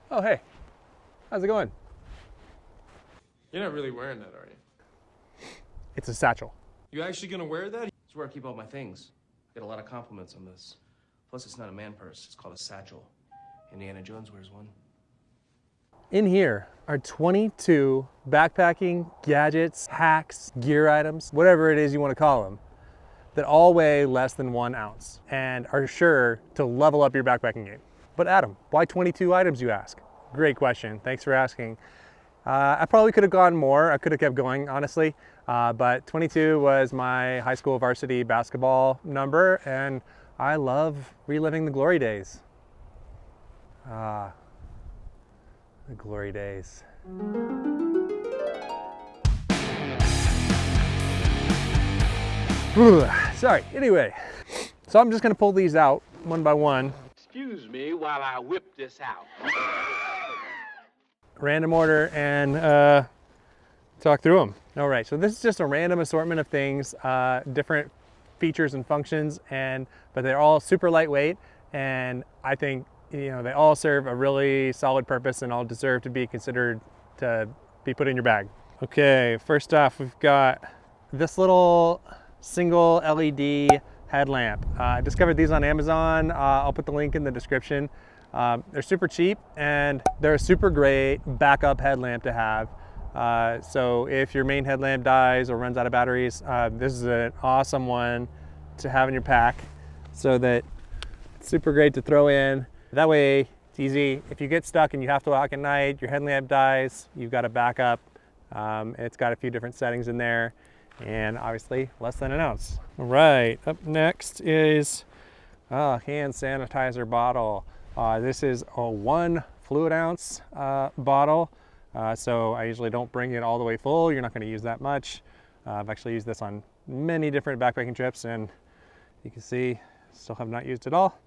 Oh, hey, how's it going? You're not really wearing that, are you? It's a satchel. You actually gonna wear that? It's where I keep all my things. I get a lot of compliments on this. Plus, it's not a man purse. It's called a satchel. Indiana Jones wears one. In here are 22 backpacking gadgets, hacks, gear items, whatever it is you want to call them, that all weigh less than 1 ounce and are sure to level up your backpacking game. But Adam, why 22 items, you ask? Great question. Thanks for asking. I probably could have gone more. I could have kept going, honestly. But 22 was my high school varsity basketball number, and I love reliving the glory days. The glory days. Sorry, anyway. So I'm just gonna pull these out one by one. Excuse me while I whip this out. Random order and talk through them. All right, so this is just a random assortment of things, different features and functions, but they're all super lightweight, and I think they all serve a really solid purpose and all deserve to be considered to be put in your bag. Okay, first off, we've got this little single LED headlamp. I discovered these on Amazon. I'll put the link in the description. They're super cheap and they're a super great backup headlamp to have. So if your main headlamp dies or runs out of batteries, this is an awesome one to have in your pack, so that it's super great to throw in. That way it's easy. If you get stuck and you have to walk at night, your headlamp dies, you've got a backup. It's got a few different settings in there, and obviously less than an ounce. All right, up next is a hand sanitizer bottle. This is a 1 fluid ounce bottle. So I usually don't bring it all the way full. You're not going to use that much. I've actually used this on many different backpacking trips, and you can see still have not used it all.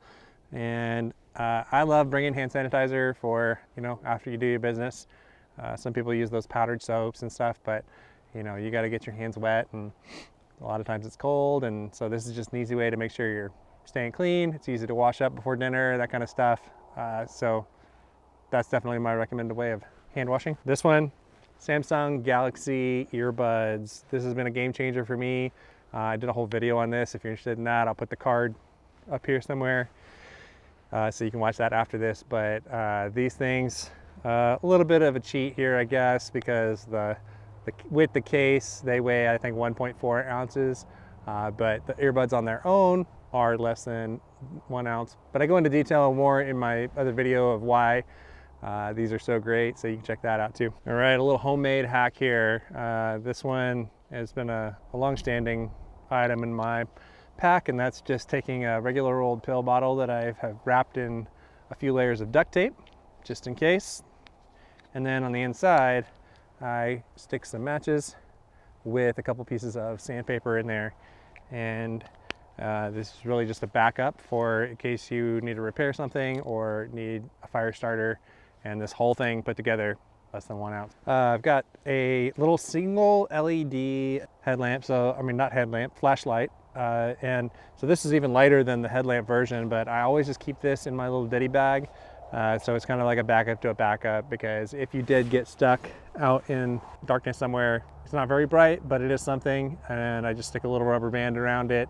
And I love bringing hand sanitizer for, after you do your business. Some people use those powdered soaps and stuff, but you got to get your hands wet, and a lot of times it's cold, and so this is just an easy way to make sure you're staying clean. It's easy to wash up before dinner, that kind of stuff. So that's definitely my recommended way of hand washing. This one, Samsung Galaxy earbuds. This has been a game changer for me. I did a whole video on this. If you're interested in that, I'll put the card up here somewhere, so you can watch that after this. But these things, a little bit of a cheat here, I guess, because with the case, they weigh, I think, 1.4 ounces, but the earbuds on their own are less than 1 ounce. But I go into detail more in my other video of why these are so great, so you can check that out too. All right, a little homemade hack here. This one has been a long-standing item in my pack, and that's just taking a regular old pill bottle that I have wrapped in a few layers of duct tape, just in case. And then on the inside, I stick some matches with a couple pieces of sandpaper in there. And this is really just a backup for in case you need to repair something or need a fire starter. And this whole thing put together, less than 1 ounce. I've got a little single LED headlamp, not headlamp, flashlight. And so this is even lighter than the headlamp version, but I always just keep this in my little ditty bag. So it's kind of like a backup to a backup, because if you did get stuck out in darkness somewhere, it's not very bright, but it is something. And I just stick a little rubber band around it,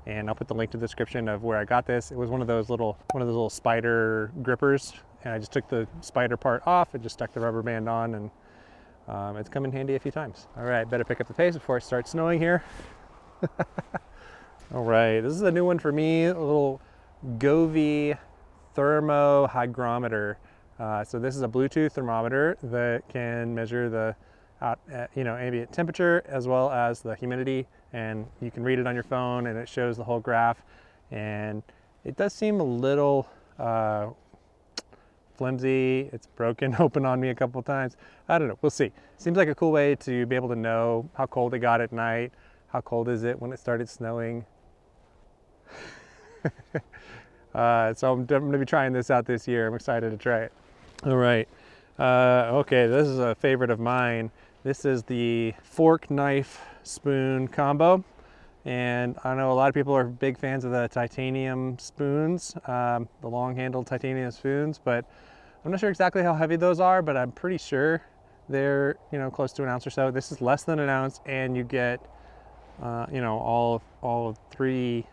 and I'll put the link to the description of where I got this. It was one of those little spider grippers, and I just took the spider part off and just stuck the rubber band on, and it's come in handy a few times. All right, better pick up the pace before it starts snowing here. All right, this is a new one for me, a little Govee thermo hygrometer. So this is a Bluetooth thermometer that can measure the ambient temperature as well as the humidity, and you can read it on your phone, and it shows the whole graph. And it does seem a little flimsy. It's broken open on me a couple of times. I don't know, we'll see. Seems like a cool way to be able to know how cold it got at night. How cold is it when it started snowing? So I'm gonna be trying this out this year. I'm excited to try it. All right, okay, this is a favorite of mine. This is the fork, knife, spoon combo. And I know a lot of people are big fans of the titanium spoons, the long-handled titanium spoons, but I'm not sure exactly how heavy those are, but I'm pretty sure they're, you know, close to an ounce or so. This is less than an ounce, and you get, you know, all 3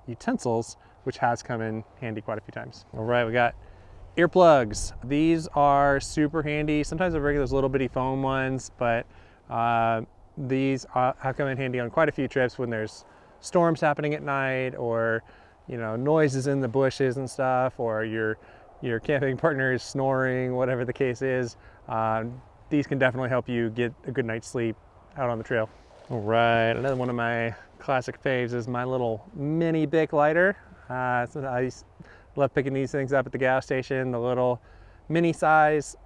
utensils, which has come in handy quite a few times. All right, we got earplugs. These are super handy. Sometimes I bring those little bitty foam ones, but these have come in handy on quite a few trips when there's storms happening at night, or, you know, noises in the bushes and stuff, or your camping partner is snoring, whatever the case is. These can definitely help you get a good night's sleep out on the trail. All right, another one of my classic faves is my little mini Bic lighter. So I love picking these things up at the gas station, the little mini size,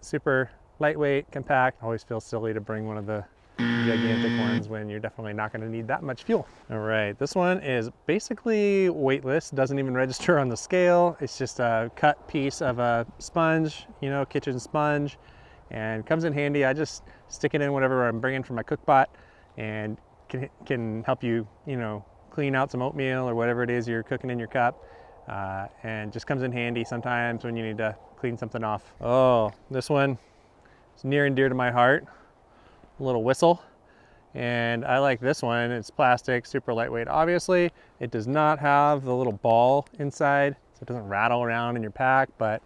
super lightweight, compact. Always feels silly to bring one of the gigantic ones when you're definitely not going to need that much fuel. All right, this one is basically weightless, doesn't even register on the scale. It's just a cut piece of a sponge, you know, kitchen sponge, and comes in handy. I just stick it in whatever I'm bringing from my cook pot, and can help you, you know, clean out some oatmeal or whatever it is you're cooking in your cup, and just comes in handy sometimes when you need to clean something off. Oh, this one is near and dear to my heart. A little whistle, and I like this one. It's plastic, super lightweight. Obviously, it does not have the little ball inside, so it doesn't rattle around in your pack, but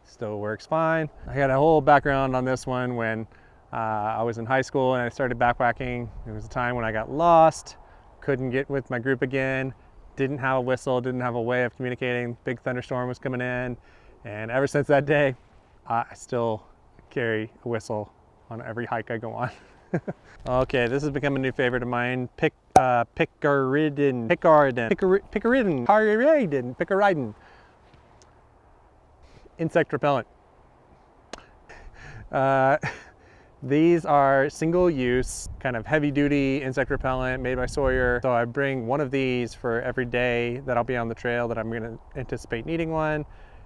still works fine. I got a whole background on this one when I was in high school and I started backpacking. It was a time when I got lost, couldn't get with my group again, didn't have a whistle, didn't have a way of communicating. Big thunderstorm was coming in, and ever since that day, I still carry a whistle on every hike I go on. Okay, this has become a new favorite of mine. Picaridin. Insect repellent. These are single use, kind of heavy duty insect repellent made by Sawyer. So I bring one of these for every day that I'll be on the trail that I'm gonna anticipate needing one.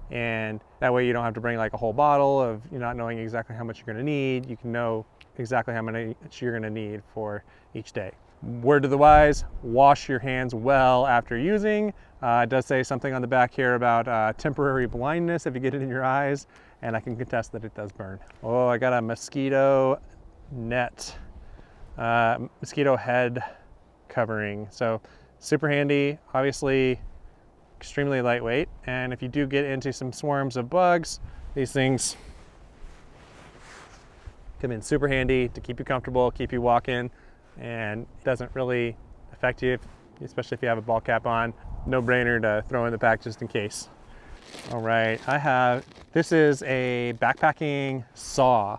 And that way you don't have to bring like a whole bottle of, you not knowing exactly how much you're gonna need. You can know exactly how much you're gonna need for each day. Word to the wise, wash your hands well after using. It does say something on the back here about temporary blindness if you get it in your eyes, and I can contest that it does burn. Oh, I got a mosquito net, mosquito head covering. So super handy, obviously extremely lightweight, and if you do get into some swarms of bugs, these things come in super handy to keep you comfortable, keep you walking, and it doesn't really affect you, especially if you have a ball cap on. No brainer to throw in the pack just in case. All right, this is a backpacking saw.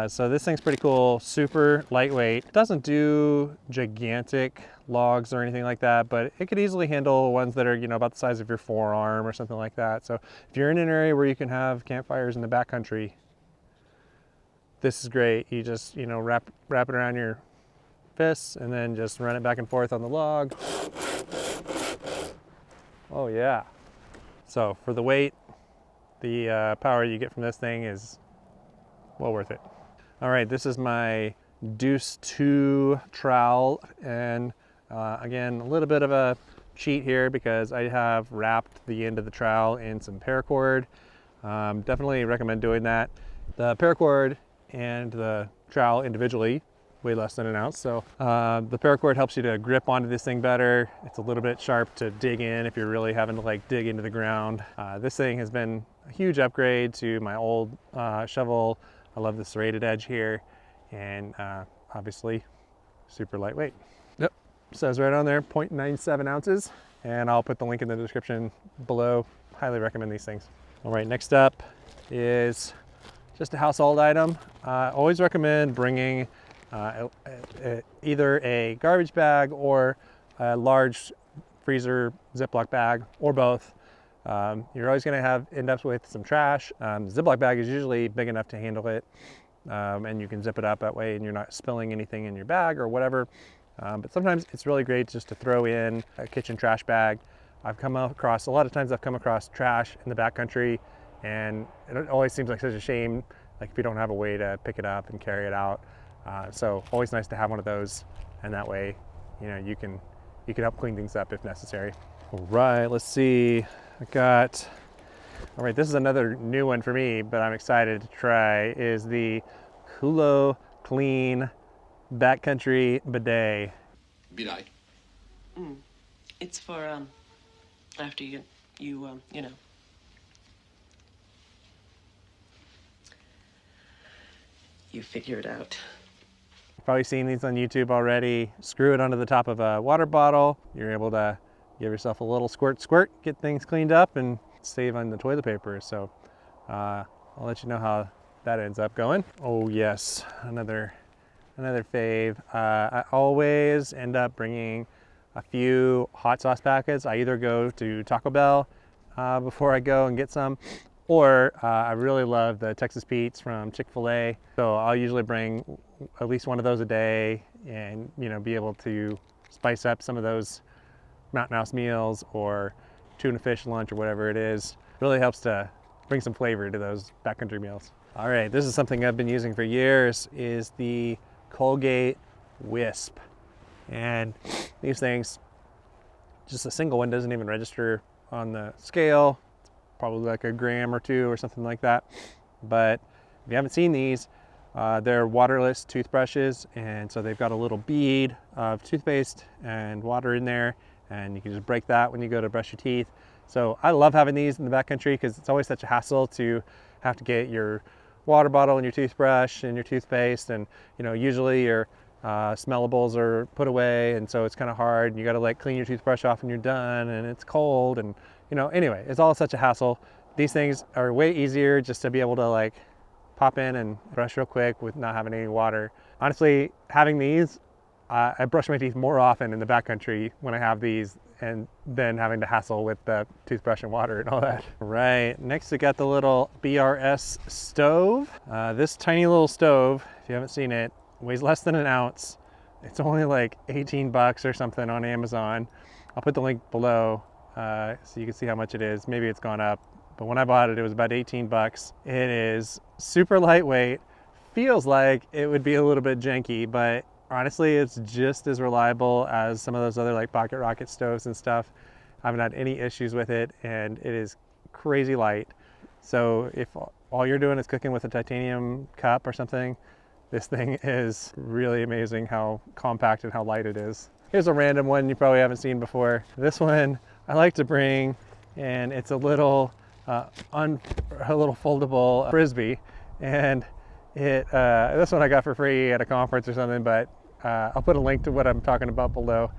So this thing's pretty cool, super lightweight. It doesn't do gigantic logs or anything like that, but it could easily handle ones that are, you know, about the size of your forearm or something like that. So if you're in an area where you can have campfires in the backcountry, this is great. You just, you know, wrap it around your fists and then just run it back and forth on the log. Oh yeah. So for the weight, the power you get from this thing is well worth it. All right, this is my Deuce 2 trowel, and again, a little bit of a cheat here because I have wrapped the end of the trowel in some paracord. Definitely recommend doing that. The paracord and the trowel individually weigh less than an ounce, so the paracord helps you to grip onto this thing better. It's a little bit sharp to dig in if you're really having to like dig into the ground. This thing has been a huge upgrade to my old shovel. I love the serrated edge here, and obviously super lightweight. Yep, says right on there 0.97 ounces, and I'll put the link in the description below. Highly recommend these things. All right, next up is just a household item. Always recommend bringing either a garbage bag or a large freezer Ziploc bag, or both. You're always going to end up with some trash. The Ziploc bag is usually big enough to handle it, and you can zip it up that way and you're not spilling anything in your bag or whatever. But sometimes it's really great just to throw in a kitchen trash bag. A lot of times I've come across trash in the backcountry, and it always seems like such a shame, like if you don't have a way to pick it up and carry it out. So always nice to have one of those, and that way, you know, you can help clean things up if necessary. All right, let's see. I got All right, this is another new one for me, but I'm excited to try, is the Hulo Clean Backcountry Bidet. Bidet. It's for after you know. You figure it out. You've probably seen these on YouTube already. Screw it onto the top of a water bottle. You're able to give yourself a little squirt, get things cleaned up and save on the toilet paper. So I'll let you know how that ends up going. Oh yes, another fave. I always end up bringing a few hot sauce packets. I either go to Taco Bell before I go and get some, or I really love the Texas Pete's from Chick-fil-A. So I'll usually bring at least one of those a day and, you know, be able to spice up some of those Mountain House meals or tuna fish lunch or whatever it is. Really helps to bring some flavor to those backcountry meals. All right, this is something I've been using for years, is the Colgate Wisp. And these things, just a single one doesn't even register on the scale. It's probably like a gram or two or something like that. But if you haven't seen these, they're waterless toothbrushes, and so they've got a little bead of toothpaste and water in there, and you can just break that when you go to brush your teeth. So I love having these in the backcountry because it's always such a hassle to have to get your water bottle and your toothbrush and your toothpaste, and you know, usually your smellables are put away, and so it's kind of hard. You got to like clean your toothbrush off when you're done, and it's cold, and you know, anyway, it's all such a hassle. These things are way easier just to be able to like pop in and brush real quick with not having any water. Honestly, having these, I brush my teeth more often in the backcountry when I have these, and then having to hassle with the toothbrush and water and all that. Right, next we got the little BRS stove. This tiny little stove, if you haven't seen it, weighs less than an ounce. It's only like 18 bucks or something on Amazon. I'll put the link below so you can see how much it is. Maybe it's gone up, but when I bought it, it was about 18 bucks. It is super lightweight. Feels like it would be a little bit janky, but honestly, it's just as reliable as some of those other like Pocket Rocket stoves and stuff. I haven't had any issues with it, and it is crazy light. So if all you're doing is cooking with a titanium cup or something, this thing is really amazing how compact and how light it is. Here's a random one you probably haven't seen before. This one I like to bring, and it's a little foldable frisbee, and this one I got for free at a conference or something, but I'll put a link to what I'm talking about below.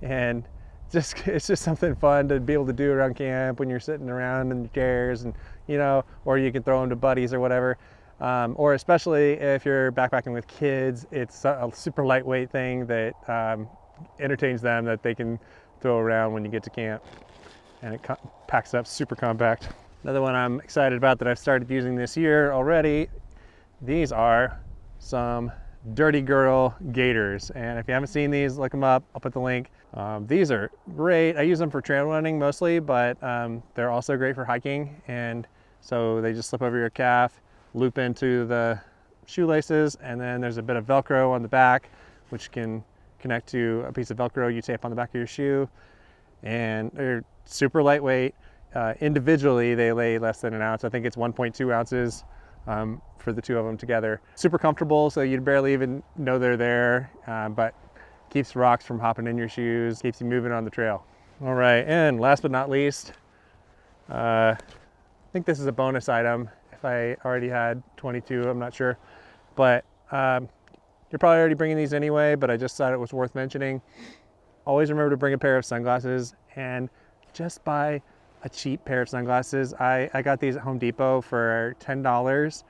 And it's just something fun to be able to do around camp when you're sitting around in your chairs, and you know, or you can throw them to buddies or whatever. Or especially if you're backpacking with kids, it's a super lightweight thing that entertains them, that they can throw around when you get to camp, and it packs up super compact. Another one I'm excited about that I've started using this year already, these are some Dirty Girl gaiters, and if you haven't seen these, look them up. I'll put the link. These are great. I use them for trail running mostly, but they're also great for hiking, and so they just slip over your calf, loop into the shoelaces, and then there's a bit of Velcro on the back which can connect to a piece of Velcro you tape on the back of your shoe, and they're super lightweight. Individually they weigh less than an ounce. I think it's 1.2 ounces for the two of them together. Super comfortable, so you'd barely even know they're there, but keeps rocks from hopping in your shoes, keeps you moving on the trail. All right, and last but not least, I think this is a bonus item. If I already had 22, I'm not sure, but you're probably already bringing these anyway, but I just thought it was worth mentioning. Always remember to bring a pair of sunglasses, and just buy a cheap pair of sunglasses. I got these at Home Depot for $10,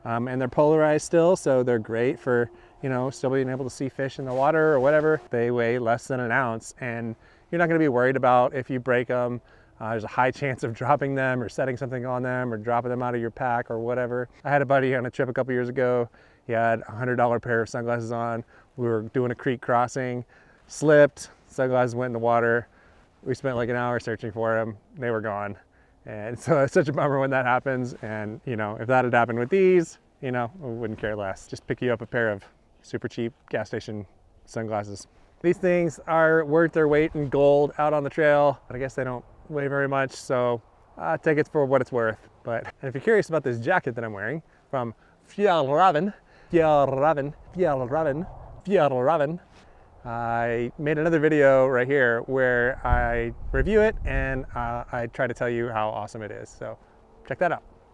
and they're polarized still, so they're great for, you know, still being able to see fish in the water or whatever. They weigh less than an ounce, and you're not going to be worried about if you break them. There's a high chance of dropping them or setting something on them or dropping them out of your pack or whatever. I had a buddy on a trip a couple years ago. He had a $100 pair of sunglasses on. We were doing a creek crossing, slipped, sunglasses went in the water. We spent like an hour searching for them. They were gone. And so it's such a bummer when that happens. And you know, if that had happened with these, you know, we wouldn't care less. Just pick you up a pair of super cheap gas station sunglasses. These things are worth their weight in gold out on the trail, but I guess they don't weigh very much, so take it for what it's worth. But and if you're curious about this jacket that I'm wearing from Fjallraven, I made another video right here where I review it and I try to tell you how awesome it is. So check that out.